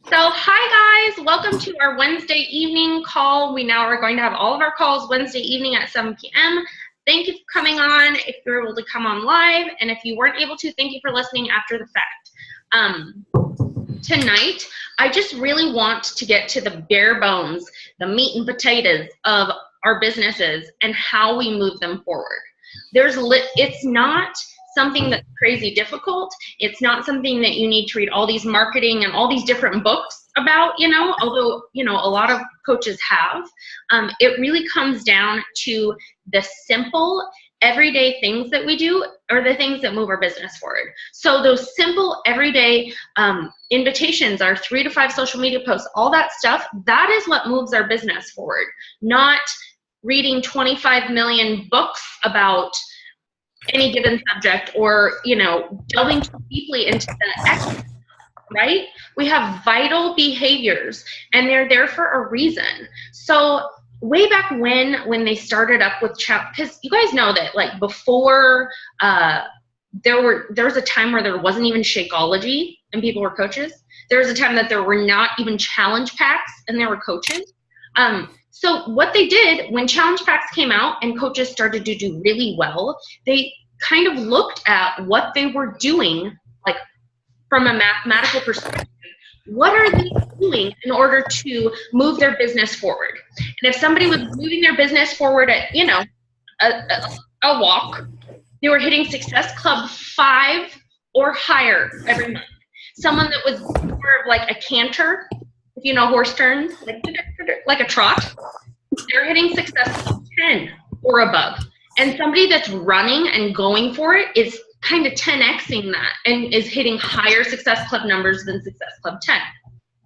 So hi guys, welcome to our Wednesday evening call. We now are going to have all of our calls Wednesday evening at 7 p.m. Thank you for coming on, if you're able to come on live, and if you weren't able to, thank you for listening after the fact. Tonight, I just really want to get to the bare bones, the meat and potatoes of our businesses and how we move them forward. It's not something that's crazy difficult. It's not something that you need to read all these marketing and all these different books about, although, a lot of coaches have. It really comes down to the simple, everyday things that we do are the things that move our business forward. So those simple, everyday invitations, our 3 to 5 social media posts, all that stuff, that is what moves our business forward, not reading 25 million books about any given subject or, delving too deeply into the expert, right? We have vital behaviors and they're there for a reason. So way back when they started up with because you guys know that like before there was a time where there wasn't even Shakeology and people were coaches. There was a time that there were not even challenge packs and there were coaches. So what they did when challenge packs came out and coaches started to do really well, they kind of looked at what they were doing, like from a mathematical perspective. What are they doing in order to move their business forward? And if somebody was moving their business forward at, a walk, they were hitting Success Club 5 or higher every month. Someone that was more of like a canter, if you know horse turns, like a trot, they're hitting Success Club 10 or above. And somebody that's running and going for it is kind of 10xing that and is hitting higher Success Club numbers than Success Club 10.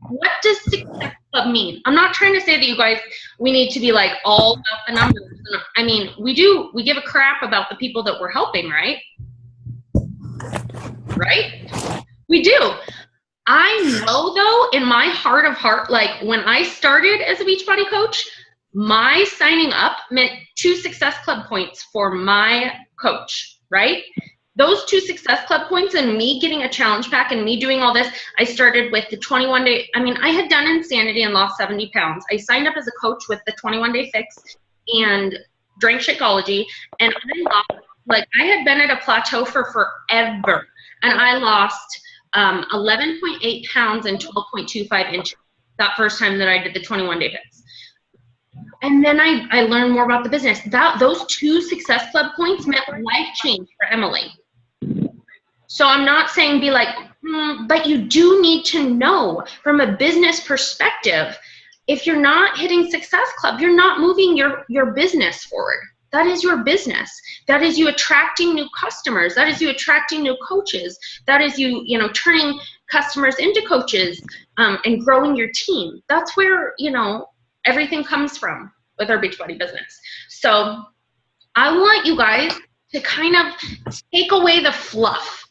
What does Success Club mean? I'm not trying to say that we need to be like all about the numbers. I mean, we give a crap about the people that we're helping, right? Right? We do. I know though, in my heart of heart, like when I started as a Beachbody coach, my signing up meant 2 Success Club points for my coach, right? Those 2 Success Club points and me getting a challenge pack and me doing all this, I started with the 21-day, I had done Insanity and lost 70 pounds. I signed up as a coach with the 21-day fix and drank Shakeology, and I had been at a plateau for forever, and I lost 11.8 pounds and 12.25 inches that first time that I did the 21-day fix. And then I learned more about the business. Those 2 Success Club points meant life change for Emily. So I'm not saying be like, but you do need to know from a business perspective, if you're not hitting Success Club, you're not moving your business forward. That is your business. That is you attracting new customers. That is you attracting new coaches. That is you, turning customers into coaches and growing your team. That's where, everything comes from with our Beachbody business. So I want you guys to kind of take away the fluff,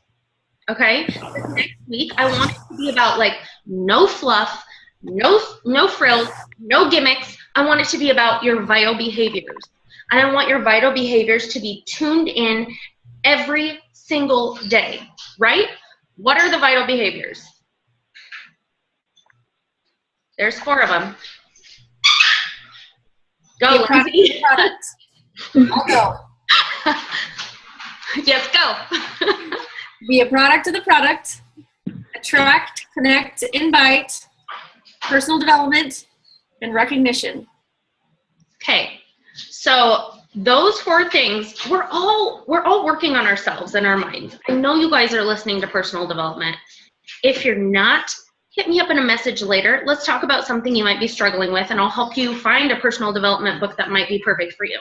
okay? This next week, I want it to be about like no fluff, no frills, no gimmicks. I want it to be about your vital behaviors. And I want your vital behaviors to be tuned in every single day, right? What are the vital behaviors? There's 4 of them. Go, Lindsay. I'll go. Yes, go. Be a product of the product. Attract, connect, invite, personal development, and recognition. Okay, so those 4 things, we're all working on ourselves and our minds. I know you guys are listening to personal development. If you're not, hit me up in a message later. Let's talk about something you might be struggling with, and I'll help you find a personal development book that might be perfect for you.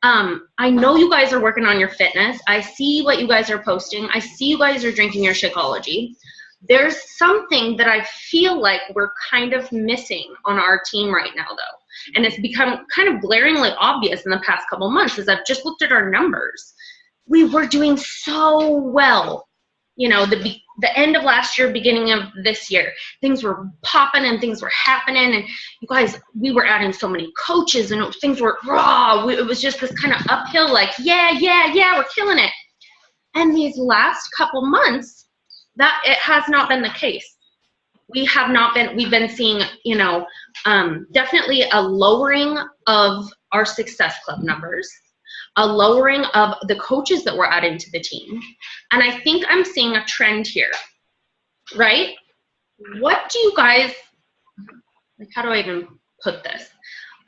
I know you guys are working on your fitness. I see what you guys are posting. I see you guys are drinking your Shakeology. There's something that I feel like we're kind of missing on our team right now, though. And it's become kind of glaringly obvious in the past couple months as I've just looked at our numbers. We were doing so well. The end of last year, beginning of this year, things were popping and things were happening, and you guys, we were adding so many coaches and things were raw. It was just this kind of uphill, like, yeah, we're killing it. And these last couple months, that it has not been the case. we have not been, we've been seeing, you know, definitely a lowering of our Success Club numbers, a lowering of the coaches that we're adding to the team. And I think I'm seeing a trend here, right? What do you guys, like, how do I even put this?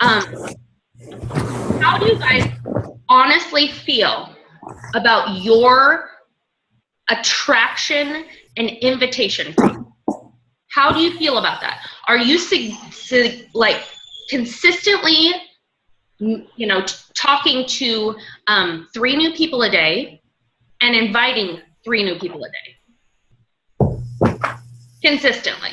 How do you guys honestly feel about your attraction and invitation process? How do you feel about that? Are you like consistently, you know, talking to 3 new people a day and inviting 3 new people a day? Consistently.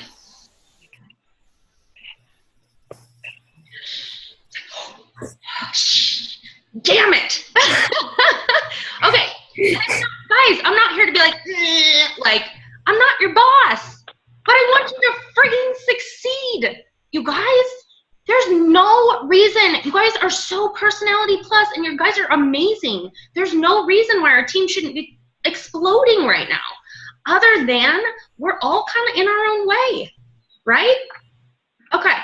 Damn it. Okay. Guys, I'm not here to be like, I'm not your boss, but I want you to friggin' succeed. You guys, there's no reason. You guys are so personality plus, and you guys are amazing. There's no reason why our team shouldn't be exploding right now, other than we're all kind of in our own way, right? Okay.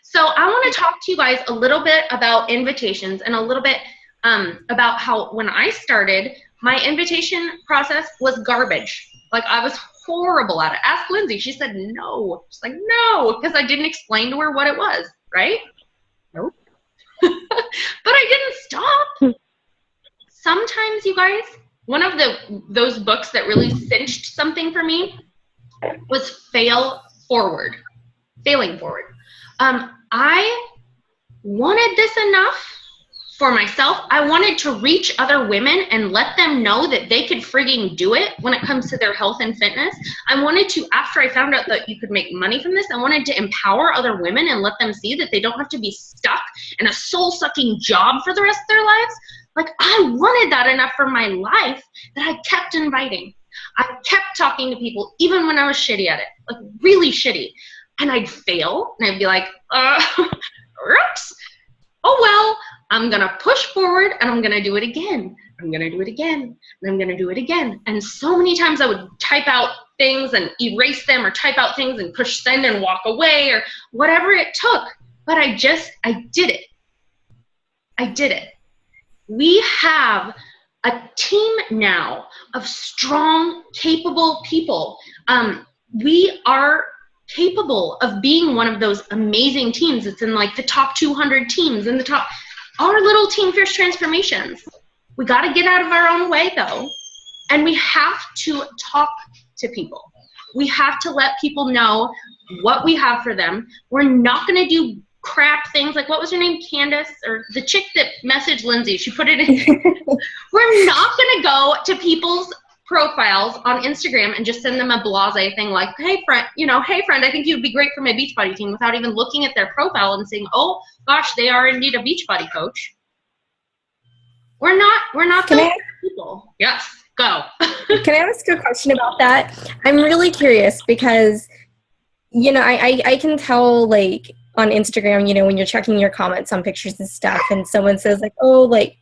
So I want to talk to you guys a little bit about invitations and a little bit about how when I started, my invitation process was garbage. Like, I was horrible at it. Ask Lindsay. She said no. She's like, no, because I didn't explain to her what it was, right? Nope. But I didn't stop. Sometimes, you guys, one of those books that really cinched something for me was Failing Forward. I wanted this enough for myself. I wanted to reach other women and let them know that they could frigging do it when it comes to their health and fitness. I wanted to, after I found out that you could make money from this, I wanted to empower other women and let them see that they don't have to be stuck in a soul-sucking job for the rest of their lives. Like, I wanted that enough for my life that I kept inviting. I kept talking to people even when I was shitty at it, like really shitty. And I'd fail, and I'd be like, oops, oh well, I'm going to push forward, and I'm going to do it again. I'm going to do it again, and I'm going to do it again. And so many times I would type out things and erase them, or type out things and push send and walk away, or whatever it took. But I did it. I did it. We have a team now of strong, capable people. We are capable of being one of those amazing teams. It's in like the top 200 teams in the top, our little Team Fierce Transformations. We got to get out of our own way though. And we have to talk to people. We have to let people know what we have for them. We're not going to do crap things like, what was her name? Candace, or the chick that messaged Lindsay. She put it in. We're not going to go to people's profiles on Instagram and just send them a blasé thing like, hey friend, I think you'd be great for my Beachbody team, without even looking at their profile and saying, oh gosh, they are indeed a Beachbody coach. We're not those people. Yes, go. Can I ask a question about that? I'm really curious because, I can tell, like, on Instagram, when you're checking your comments on pictures and stuff, and someone says like, oh, like,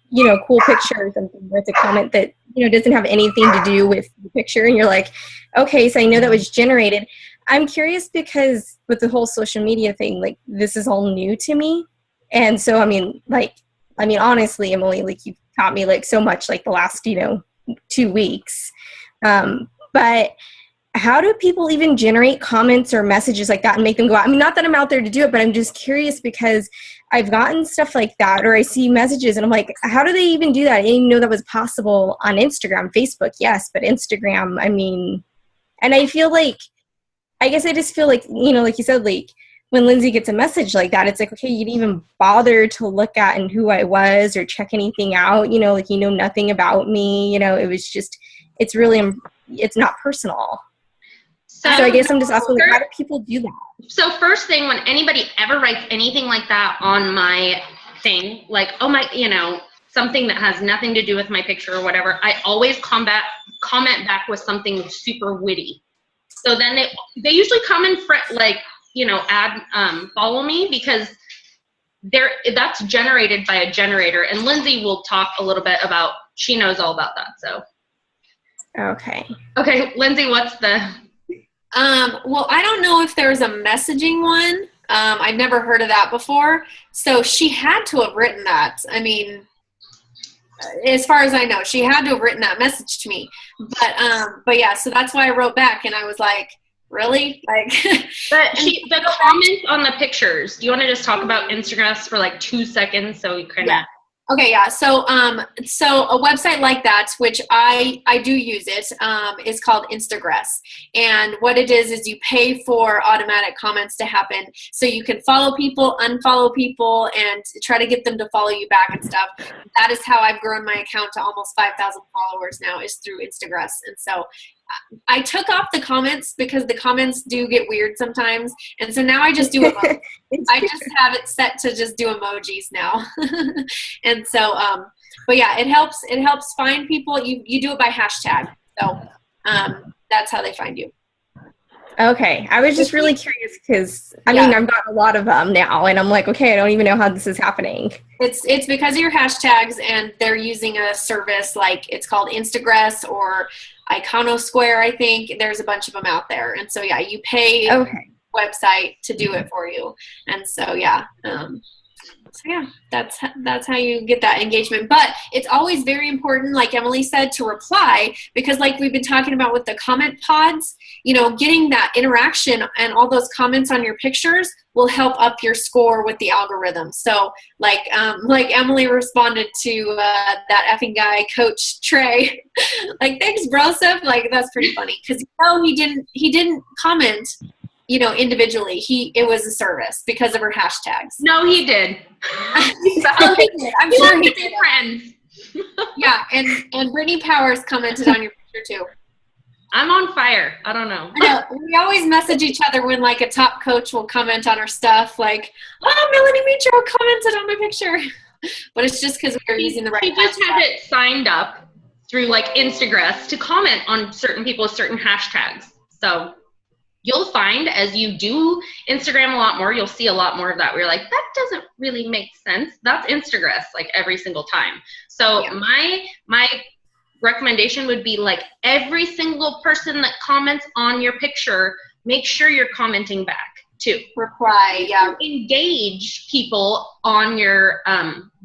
cool picture or something, with a comment that, doesn't have anything to do with the picture. And you're like, okay, so I know that was generated. I'm curious because with the whole social media thing, like, this is all new to me. And so, honestly, Emily, like, you've taught me like so much, like the last, 2 weeks. But how do people even generate comments or messages like that and make them go out? I mean, not that I'm out there to do it, but I'm just curious because I've gotten stuff like that, or I see messages and I'm like, how do they even do that? I didn't even know that was possible on Instagram. Facebook, yes, but Instagram, and I feel like, I guess I just feel like, like you said, like when Lindsay gets a message like that, it's like, okay, you didn't even bother to look at and who I was or check anything out, like, nothing about me, it was just, it's really, it's not personal. So I guess I'm just asking, like, how do people do that? So first thing, when anybody ever writes anything like that on my thing, like, oh my, something that has nothing to do with my picture or whatever, I always comment back with something super witty. So then they usually come and add follow me, because that's generated by a generator, and Lindsay will talk a little bit about, she knows all about that. So okay, Lindsay, what's the Well, I don't know if there's a messaging one. I've never heard of that before. So she had to have written that. I mean, as far as I know, she had to have written that message to me. But yeah, so that's why I wrote back, and I was like, really? Like, the comments on the pictures. Do you want to just talk about Instagram for like 2 seconds so you kind of... Yeah. Okay, yeah. So a website like that, which I do use it, is called Instagress. And what it is you pay for automatic comments to happen. So you can follow people, unfollow people, and try to get them to follow you back and stuff. That is how I've grown my account to almost 5,000 followers now, is through Instagress. And so I took off the comments because the comments do get weird sometimes. And so now I just do emojis. I just have it set to just do emojis now. And so, but yeah, it helps find people. You do it by hashtag. So that's how they find you. Okay. I was just really curious because, I mean, I've got a lot of them now, and I'm like, okay, I don't even know how this is happening. It's because of your hashtags, and they're using a service like, it's called Instagress or Iconosquare, I think. There's a bunch of them out there. And so, yeah, you pay website to do it for you. And so, yeah. That's how you get that engagement. But it's always very important, like Emily said, to reply, because like we've been talking about with the comment pods, getting that interaction and all those comments on your pictures will help up your score with the algorithm. So like Emily responded to that effing guy, Coach Trey, like, thanks, bro, stuff. Like, that's pretty funny, because he didn't comment individually. It was a service because of her hashtags. No, he did. He did. I'm sure he did. Friends. Yeah, and Brittany Powers commented on your picture too. I'm on fire. I don't know. I know. We always message each other when like a top coach will comment on our stuff, like, oh, Melanie Mitro commented on my picture. But it's just because we were using the right She just has it signed up through like Instagress to comment on certain people with certain hashtags. So you'll find as you do Instagram a lot more, you'll see a lot more of that where you're like, that doesn't really make sense. That's Instagress, like, every single time. So my recommendation would be, like, every single person that comments on your picture, make sure you're commenting back too. Reply, yeah. Engage people on your,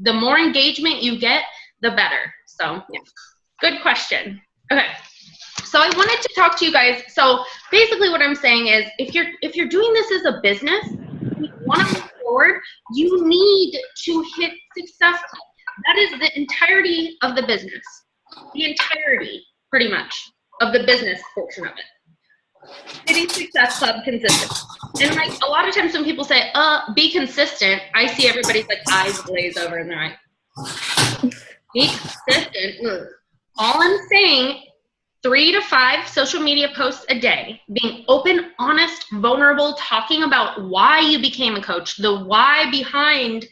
the more engagement you get, the better. So good question. Okay. So I wanted to talk to you guys. So basically what I'm saying is, if you're doing this as a business, you want to move forward, you need to hit Success Club. That is the entirety of the business. The entirety, pretty much, of the business portion of it. Hitting Success Club consistent. And like a lot of times when people say, be consistent, I see everybody's like eyes glaze over and they're like, be consistent. All I'm saying, 3 to 5 social media posts a day, being open, honest, vulnerable, talking about why you became a coach, the why behind,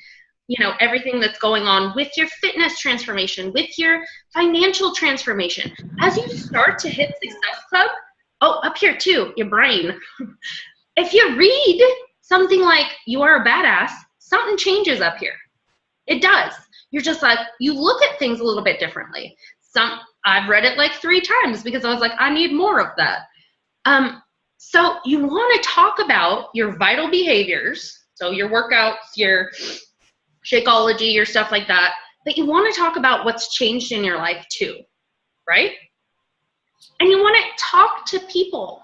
everything that's going on with your fitness transformation, with your financial transformation. As you start to hit Success Club, up here too, your brain. If you read something like you are a badass, something changes up here. It does. You're just like, you look at things a little bit differently. I've read it like 3 times because I was like, I need more of that. So you want to talk about your vital behaviors, so your workouts, your Shakeology, your stuff like that, but you want to talk about what's changed in your life too, right? And you want to talk to people,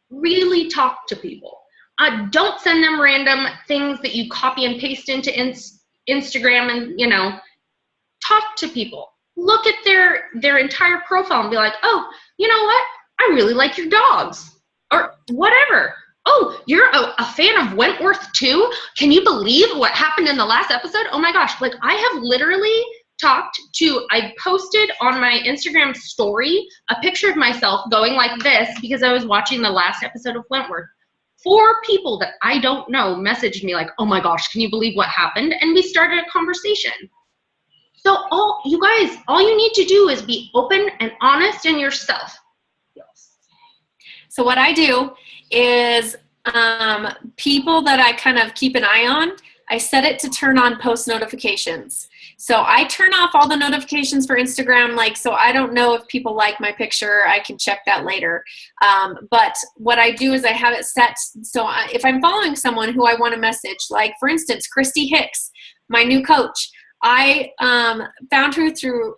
really talk to people. Don't send them random things that you copy and paste into Instagram and, talk to people. Look at their entire profile and be like, oh, you know what? I really like your dogs, or whatever. Oh, you're a fan of Wentworth too? Can you believe what happened in the last episode? Oh my gosh, like, I have literally I posted on my Instagram story a picture of myself going like this because I was watching the last episode of Wentworth. 4 people that I don't know messaged me like, oh my gosh, can you believe what happened? And we started a conversation. So all you need to do is be open and honest in yourself. So what I do is people that I kind of keep an eye on, I set it to turn on post notifications. So I turn off all the notifications for Instagram, like, so I don't know if people like my picture. I can check that later. But what I do is I have it set so if I'm following someone who I want to message, like for instance, Christy Hicks, my new coach, I found her through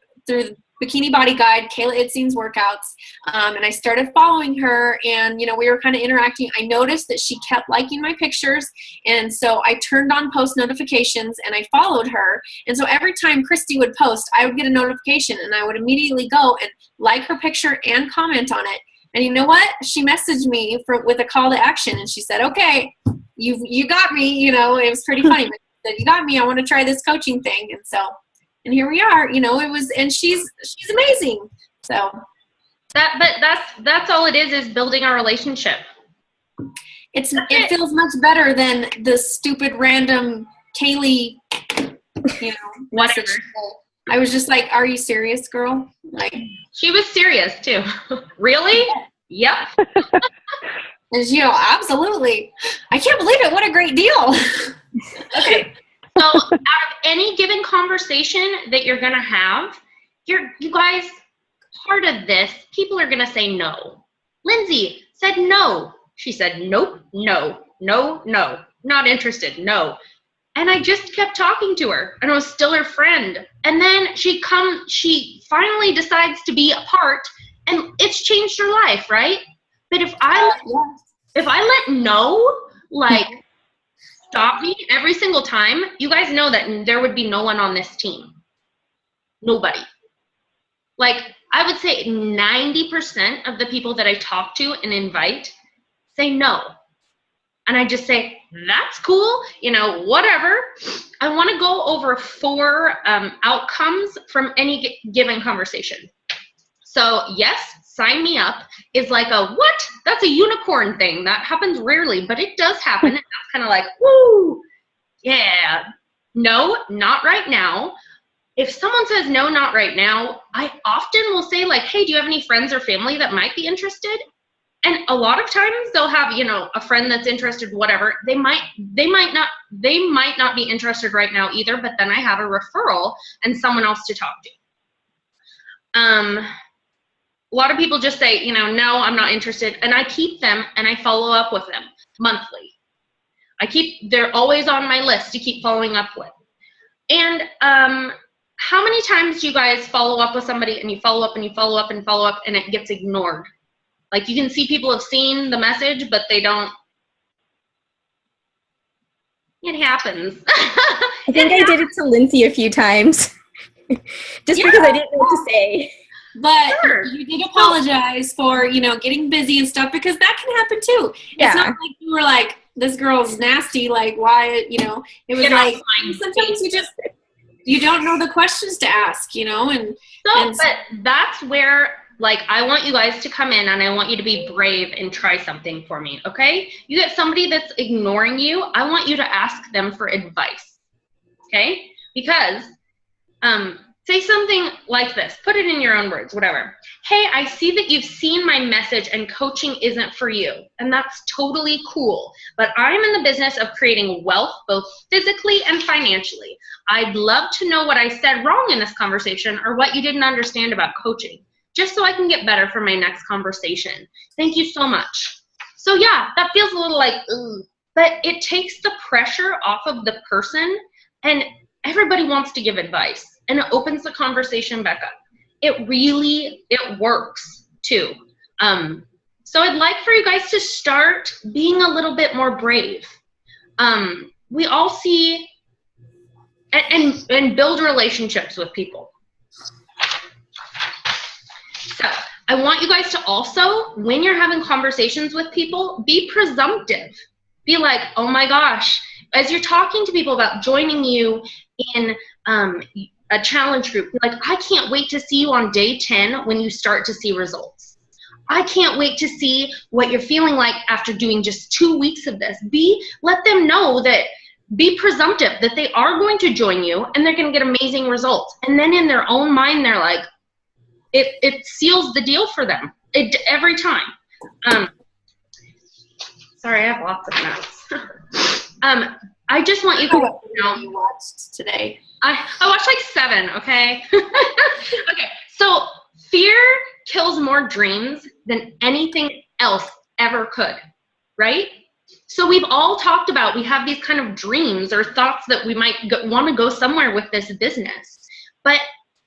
Bikini Body Guide, Kayla Itzing's workouts, and I started following her, and we were kind of interacting. I noticed that she kept liking my pictures, and so I turned on post notifications and I followed her. And so every time Christy would post, I would get a notification and I would immediately go and like her picture and comment on it. And you know what? She messaged me with a call to action, and she said, "Okay, you got me." It was pretty funny. But she said, "You got me. I want to try this coaching thing." And so. And here we are, it was, and she's amazing. So that's all it is building our relationship. It feels much better than the stupid random Kaylee, whatever. I was just like, "Are you serious, girl?" Like, she was serious too. Really? Yep. And absolutely. I can't believe it. What a great deal. Okay. So out of any given conversation that you're going to have, you guys, part of this, people are going to say no. Lindsay said no. She said, nope, no, not interested, no. And I just kept talking to her, and I was still her friend. And then she finally decides to be a part, and it's changed her life, right? But if I let no, like, stop me every single time, you guys know that there would be no one on this team. Nobody. Like, I would say 90% of the people that I talk to and invite say no. And I just say, that's cool, whatever. I want to go over 4 outcomes from any given conversation. So yes, sign me up is like a, what? That's a unicorn thing. That happens rarely, but it does happen. And that's kind of like, woo, yeah. No, not right now. If someone says no, not right now, I often will say like, hey, do you have any friends or family that might be interested? And a lot of times they'll have, a friend that's interested, whatever. They might not be interested right now either, but then I have a referral and someone else to talk to. A lot of people just say, no, I'm not interested. And I keep them and I follow up with them monthly. They're always on my list to keep following up with. And how many times do you guys follow up with somebody and you follow up and you follow up and follow up and it gets ignored? Like, you can see people have seen the message, but they don't. It happens. I think I did it to Lindsay a few times just because I didn't know what to say. But you did apologize for, getting busy and stuff, because that can happen too. Yeah. It's not like you were like, this girl's nasty, like, why, it was like, sometimes you don't know the questions to ask, But that's where, like, I want you guys to come in and I want you to be brave and try something for me, okay? You get somebody that's ignoring you, I want you to ask them for advice, okay? Because, say something like this. Put it in your own words, whatever. Hey, I see that you've seen my message and coaching isn't for you. And that's totally cool. But I'm in the business of creating wealth, both physically and financially. I'd love to know what I said wrong in this conversation or what you didn't understand about coaching, just so I can get better for my next conversation. Thank you so much. So yeah, that feels a little like, ugh, but it takes the pressure off of the person, and everybody wants to give advice. And it opens the conversation back up. It works too. So I'd like for you guys to start being a little bit more brave. We all see and build relationships with people. So I want you guys to also, when you're having conversations with people, be presumptive. Be like, oh my gosh, as you're talking to people about joining you in a challenge group, like, I can't wait to see you on day 10 when you start to see results. I can't wait to see what you're feeling like after doing just 2 weeks of this. Let them know that, be presumptive that they are going to join you and they're going to get amazing results. And then in their own mind, they're like, it seals the deal for them every time. Sorry, I have lots of notes. I just want you guys to know. You watched today. I watched like 7, okay? Okay, so fear kills more dreams than anything else ever could, right? So we've all talked about, we have these kind of dreams or thoughts that we might want to go somewhere with this business. But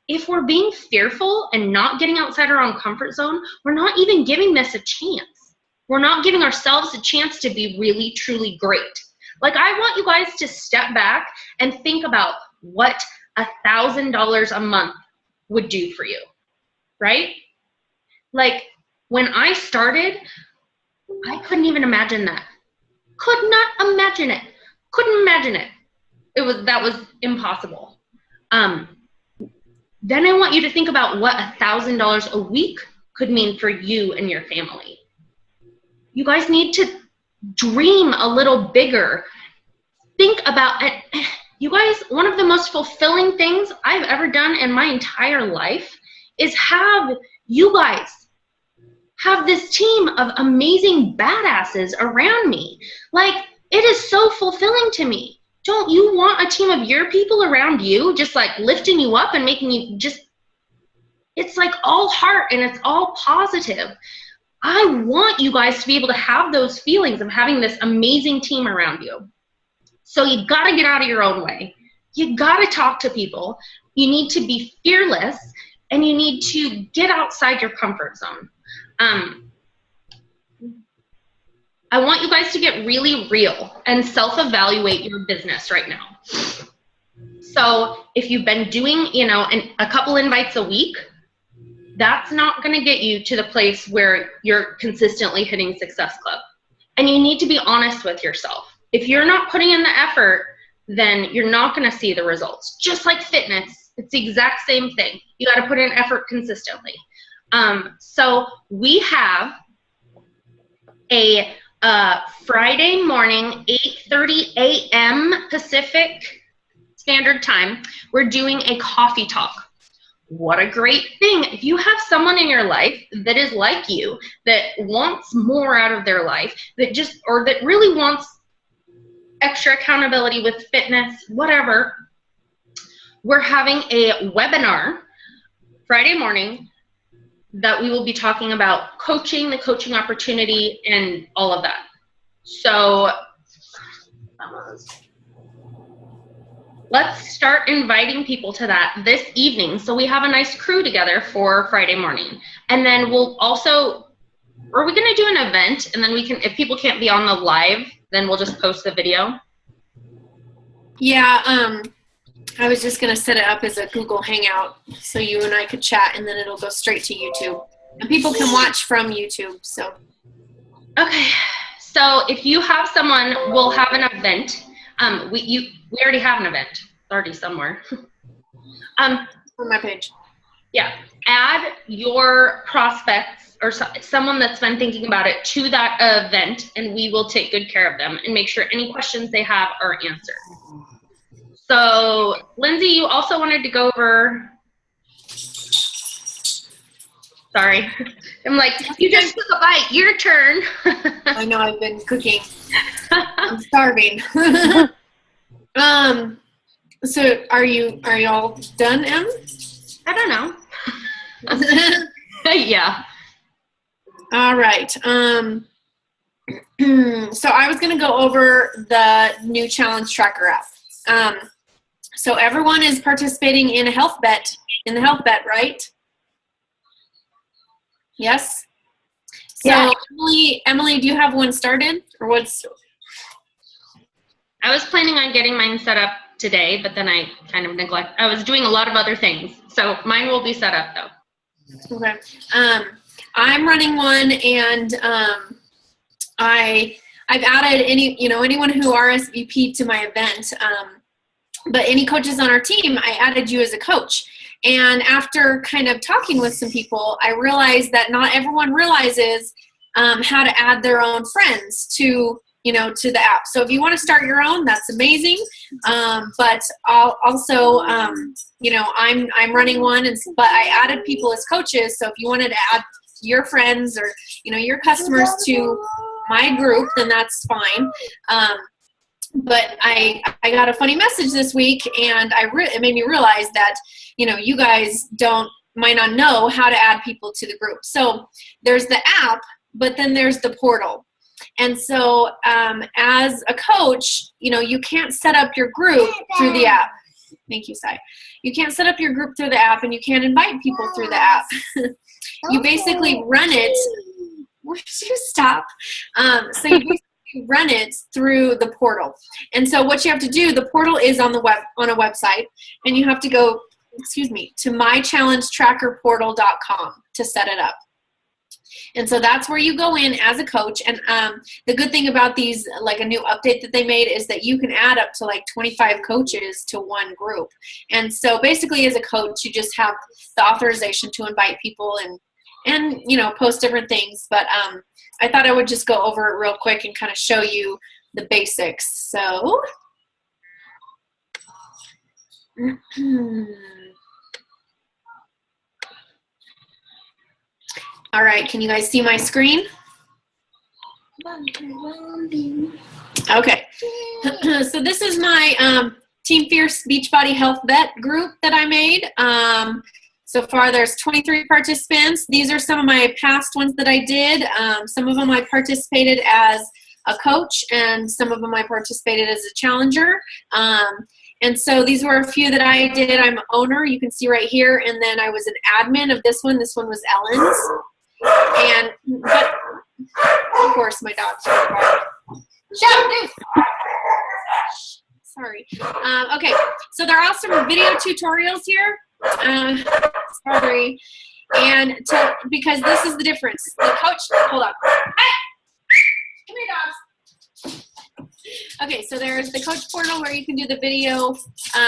if we're being fearful and not getting outside our own comfort zone, we're not even giving this a chance. We're not giving ourselves a chance to be really, truly great. Like, I want you guys to step back and think about what $1,000 a month would do for you, right? Like, when I started, I couldn't even imagine that. Could not imagine it. Couldn't imagine it. That was impossible. Then I want you to think about what $1,000 a week could mean for you and your family. You guys need to dream a little bigger. Think about it. You guys, one of the most fulfilling things I've ever done in my entire life is have you guys have this team of amazing badasses around me. Like, it is so fulfilling to me. Don't you want a team of your people around you, just like lifting you up and making you just, it's like all heart and it's all positive. I want you guys to be able to have those feelings of having this amazing team around you. So you got to get out of your own way. You got to talk to people. You need to be fearless, and you need to get outside your comfort zone. I want you guys to get really real and self-evaluate your business right now. So if you've been doing, a couple invites a week, that's not going to get you to the place where you're consistently hitting Success Club. And you need to be honest with yourself. If you're not putting in the effort, then you're not going to see the results. Just like fitness, it's the exact same thing. You got to put in effort consistently. So we have a Friday morning, 8:30 a.m. Pacific Standard Time. We're doing a coffee talk. What a great thing. If you have someone in your life that is like you, that wants more out of their life, that really wants extra accountability with fitness, whatever, we're having a webinar Friday morning that we will be talking about coaching, the coaching opportunity, and all of that. So let's start inviting people to that this evening so we have a nice crew together for Friday morning. And then we'll also, are we going to do an event? And then we can, if people can't be on the live, then we'll just post the video. Yeah, I was just going to set it up as a Google Hangout so you and I could chat, and then it'll go straight to YouTube. And people can watch from YouTube, so. Okay, so if you have someone, we'll have an event. We already have an event. It's already somewhere. On my page. Yeah, add your prospects or someone that's been thinking about it to that event, and we will take good care of them and make sure any questions they have are answered. So, Lindsay, you also wanted to go over, sorry, I'm like, you just took a bite, your turn. I know, I've been cooking. I'm starving. So are you all done, Em? I don't know. Yeah. All right. So I was going to go over the new challenge tracker app. So everyone is participating in a health bet, right? Yes? So yeah. Emily, do you have one started, or what's? I was planning on getting mine set up today, but then I kind of I was doing a lot of other things. So mine will be set up though. Okay. I'm running one, and I've added anyone who RSVP'd to my event, but any coaches on our team, I added you as a coach. And after kind of talking with some people, I realized that not everyone realizes how to add their own friends to the app. So if you want to start your own, that's amazing. But I'll also, I'm running one, but I added people as coaches. So if you wanted to add your friends or, your customers to my group, then that's fine. But I got a funny message this week, and it made me realize that, you know, you guys might not know how to add people to the group. So there's the app, but then there's the portal. And so as a coach, you know, you can't set up your group through the app. Thank you, Sai. You can't set up your group through the app, and you can't invite people through the app. You basically run it. Would you stop? So you basically run it through the portal. And so what you have to do, the portal is on a website, and you have to go, to mychallengetrackerportal.com to set it up. And so that's where you go in as a coach. And the good thing about these, like a new update that they made, is that you can add up to like 25 coaches to one group. And so basically as a coach, you just have the authorization to invite people and you know, post different things. But I thought I would just go over it real quick and kind of show you the basics. So all right, can you guys see my screen? Okay, so this is my Team Fierce Beachbody Health Vet group that I made. So far there's 23 participants. These are some of my past ones that I did. Some of them I participated as a coach, and some of them I participated as a challenger. And so these were a few that I did. I'm an owner, you can see right here, and then I was an admin of this one. This one was Ellen's. But of course my dog's sorry. Okay, so there are also video tutorials here. Sorry. And because this is the difference. The coach, hold on. Hey! Come here, dogs. Okay, so there's the coach portal where you can do the video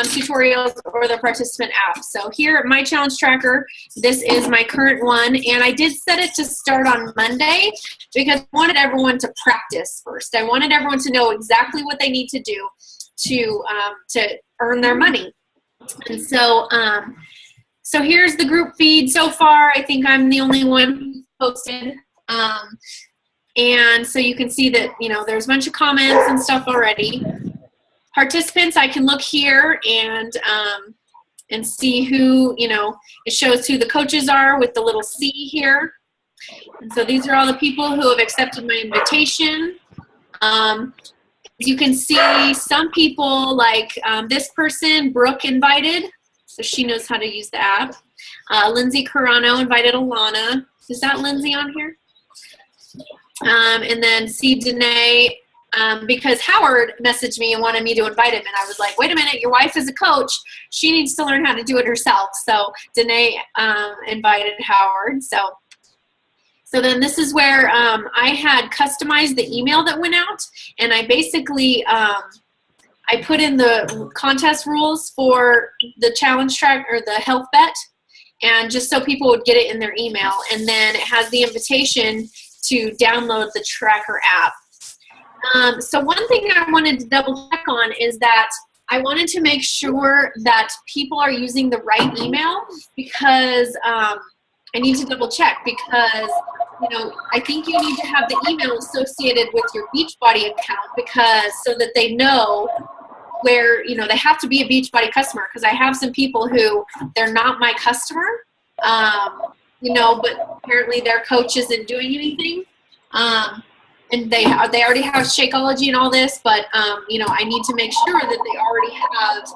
tutorials or the participant app. So here, my challenge tracker, this is my current one, and I did set it to start on Monday because I wanted everyone to practice first. I wanted everyone to know exactly what they need to do to earn their money. And so, so here's the group feed so far. I think I'm the only one who posted. And so you can see that, you know, there's a bunch of comments and stuff already. Participants, I can look here and see who, you know, it shows who the coaches are with the little C here. And so these are all the people who have accepted my invitation. You can see some people like this person, Brooke, invited, so she knows how to use the app. Lindsay Carano invited Alana. Is that Lindsay on here? And then see Danae, because Howard messaged me and wanted me to invite him, and I was like, wait a minute, your wife is a coach. She needs to learn how to do it herself. So Danae invited Howard. So then this is where I had customized the email that went out, and I basically I put in the contest rules for the challenge track or the health bet, and just so people would get it in their email. And then it has the invitation to download the tracker app. So one thing I wanted to double check on is that I wanted to make sure that people are using the right email, because I need to double check, because, you know, I think you need to have the email associated with your Beachbody account, because so that they know where, you know, they have to be a Beachbody customer, because I have some people who they're not my customer, you know, but apparently their coach isn't doing anything. And they already have Shakeology and all this, but, you know, I need to make sure that they already have,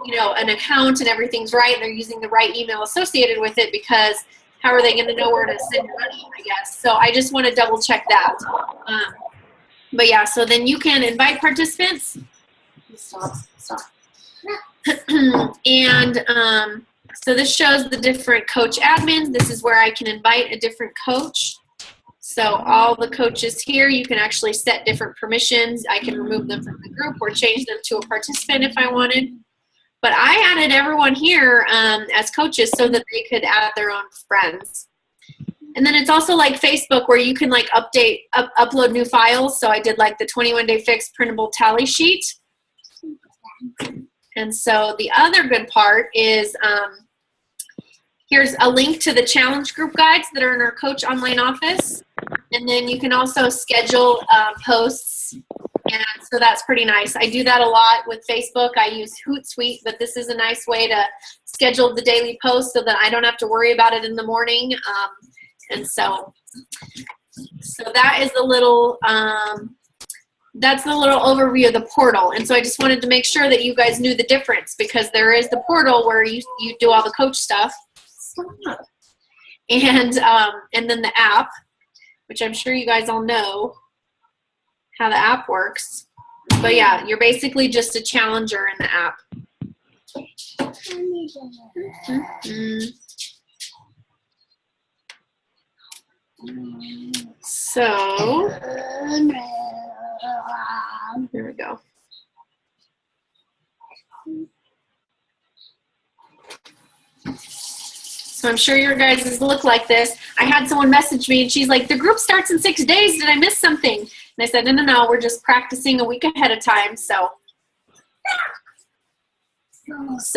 you know, an account and everything's right, and they're using the right email associated with it, because how are they going to know where to send money, I guess. So I just want to double check that. But yeah, so then you can invite participants. Stop. And so this shows the different coach admins. This is where I can invite a different coach. So all the coaches here, you can actually set different permissions. I can remove them from the group or change them to a participant if I wanted. But I added everyone here as coaches so that they could add their own friends. And then it's also like Facebook, where you can like upload new files. So I did like the 21-day fix printable tally sheet. And so the other good part is here's a link to the challenge group guides that are in our coach online office. And then you can also schedule posts. And So that's pretty nice. I do that a lot with Facebook. I use Hootsuite, but this is a nice way to schedule the daily post so that I don't have to worry about it in the morning. And so that is the little, that's the little overview of the portal. And so I just wanted to make sure that you guys knew the difference, because there is the portal where you do all the coach stuff. And then the app, which I'm sure you guys all know how the app works. But yeah, you're basically just a challenger in the app. So, there we go. So I'm sure your guys look like this. I had someone message me and she's like, the group starts in 6 days. Did I miss something? And I said, no, we're just practicing a week ahead of time. So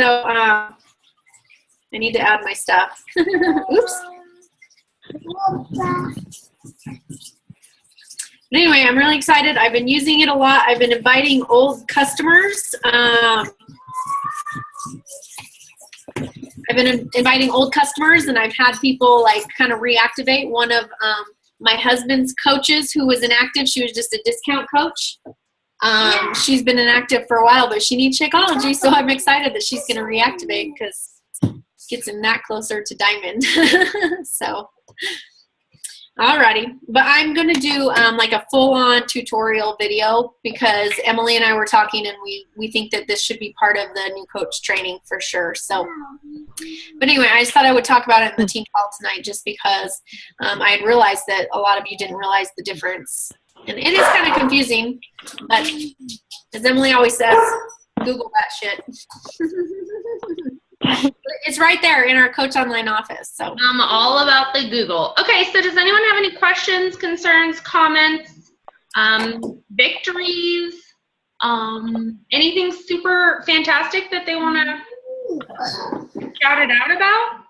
I need to add my stuff. Oops. But anyway, I'm really excited. I've been using it a lot. I've been inviting old customers. I've been inviting old customers, and I've had people like kind of reactivate. One of my husband's coaches who was inactive, she was just a discount coach. She's been inactive for a while, but she needs Shakeology, so I'm excited that she's going to reactivate because it gets him that closer to diamond. So, alrighty. But I'm going to do like a full-on tutorial video because Emily and I were talking, and we think that this should be part of the new coach training for sure. So, but anyway, I just thought I would talk about it in the team call tonight just because I had realized that a lot of you didn't realize the difference. And it is kind of confusing, but as Emily always says, Google that shit. It's right there in our Coach Online office. So I'm all about the Google. Okay, so does anyone have any questions, concerns, comments, victories, anything super fantastic that they want to shout it out about?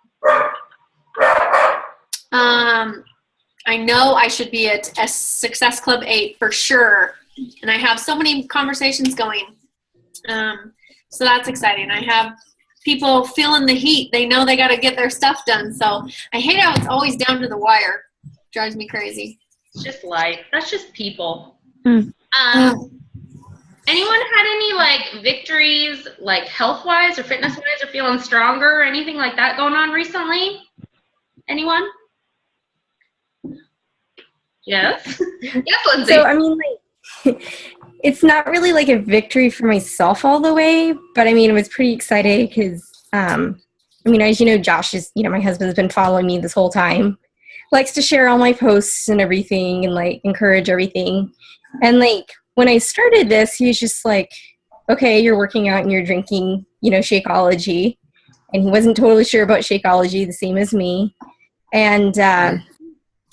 I know I should be at a Success Club 8 for sure, and I have so many conversations going. So that's exciting. I have people feeling the heat. They know they got to get their stuff done. So I hate how it's always down to the wire. Drives me crazy. It's just life. That's just people. Anyone had any like victories, like health-wise or fitness-wise, or feeling stronger or anything like that going on recently? Anyone? Yes. Yes, Lindsay. So, I mean, like, it's not really like a victory for myself all the way, but I mean, it was pretty exciting because, I mean, as you know, Josh is, my husband's been following me this whole time, likes to share all my posts and everything and like encourage everything. And like, when I started this, he was just like, okay, you're working out and you're drinking, Shakeology. And he wasn't totally sure about Shakeology, the same as me. And,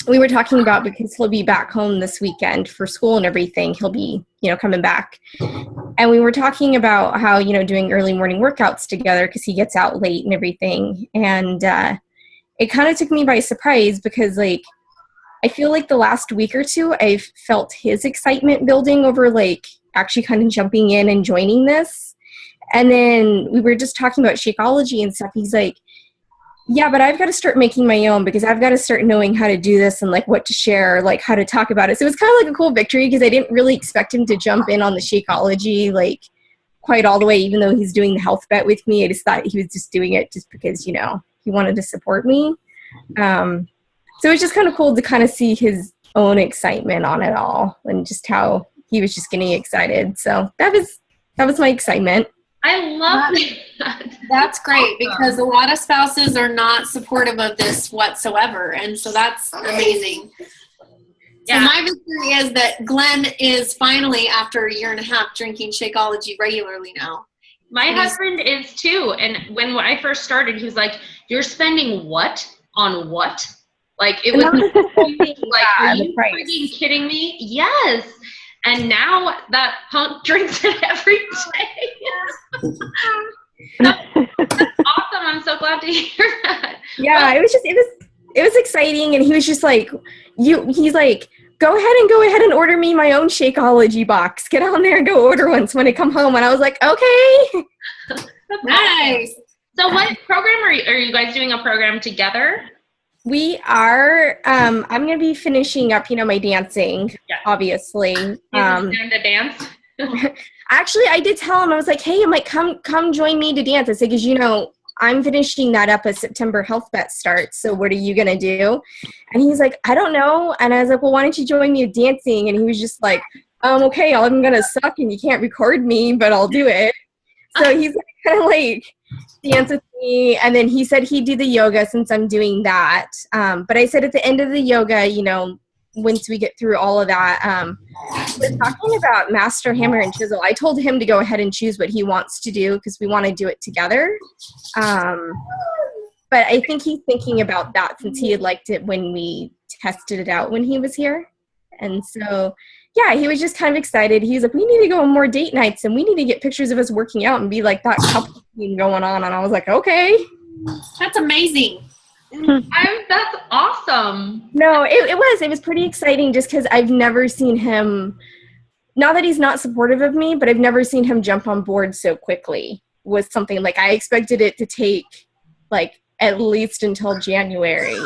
we were talking about, because he'll be back home this weekend for school and everything, he'll be, coming back. And we were talking about how, doing early morning workouts together because he gets out late and everything. And it kind of took me by surprise because, like, I feel like the last week or two, I've felt his excitement building over, like, actually kind of jumping in and joining this. And then we were just talking about Shakeology and stuff. He's like, yeah, but I've got to start making my own because I've got to start knowing how to do this and like what to share, like how to talk about it. So it was kind of like a cool victory because I didn't really expect him to jump in on the Shakeology like quite all the way, even though he's doing the health bet with me. I just thought he was just doing it just because, he wanted to support me. So it's just kind of cool to kind of see his own excitement on it all and just how he was just getting excited. So that was my excitement. I love that. That's great because a lot of spouses are not supportive of this whatsoever. And so that's amazing. Yeah. So my victory is that Glenn is finally, after a year and a half, drinking Shakeology regularly now. My husband is too. And when I first started, he was like, you're spending what on what? Like, it was like, are you freaking kidding me? Yes. And now that punk drinks it every day. That's awesome. I'm so glad to hear that. Yeah, it was exciting. And he was just like, he's like, go ahead and order me my own Shakeology box. Get on there and go order one. So when I come home, and I was like, okay. Nice. So what program are you guys doing a program together? We are, I'm going to be finishing up, my dancing, obviously. You learn to dance? Actually, I did tell him, I was like, hey, I might come join me to dance. I said, because, I'm finishing that up as September Health Bet starts. So what are you going to do? And he's like, I don't know. And I was like, well, why don't you join me at dancing? And he was just like, okay, I'm going to suck and you can't record me, but I'll do it. So he's kind of like dance with me. And then he said he'd do the yoga since I'm doing that. But I said at the end of the yoga, once we get through all of that, we're talking about master hammer and chisel. I told him to go ahead and choose what he wants to do because we want to do it together. But I think he's thinking about that since he had liked it when we tested it out when he was here. And so, yeah, he was just kind of excited. He was like, we need to go on more date nights and we need to get pictures of us working out and be like that couple thing going on. And I was like, okay. That's amazing. That's awesome. No, it was pretty exciting just because I've never seen him, not that he's not supportive of me, but I've never seen him jump on board so quickly with something. Like I expected it to take like at least until January.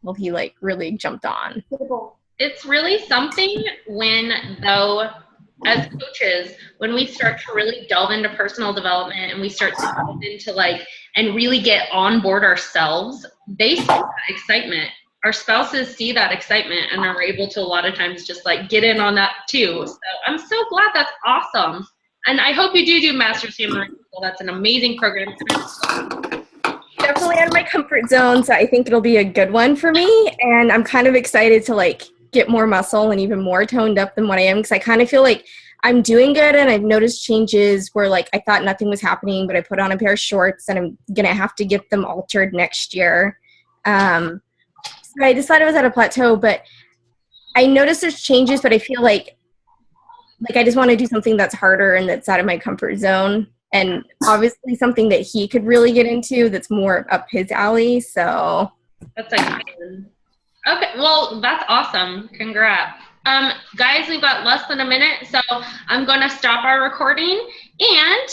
Well, he like really jumped on. It's really something when, though, as coaches, when we start to really delve into personal development and we start to delve into and really get on board ourselves, they see that excitement. Our spouses see that excitement and are able to a lot of times just get in on that too. So I'm so glad. That's awesome. And I hope you do Masters Hammer. That's an amazing program. Definitely out of my comfort zone. So I think it'll be a good one for me. And I'm kind of excited to get more muscle and even more toned up than what I am. Because I kind of feel like I'm doing good and I've noticed changes where I thought nothing was happening, but I put on a pair of shorts and I'm going to have to get them altered next year. So I decided I was at a plateau, but I noticed there's changes, but I feel like I just want to do something that's harder and that's out of my comfort zone. And obviously something that he could really get into that's more up his alley. So that's exciting. Okay, well, that's awesome. Congrats. Guys, we've got less than a minute, so I'm going to stop our recording. And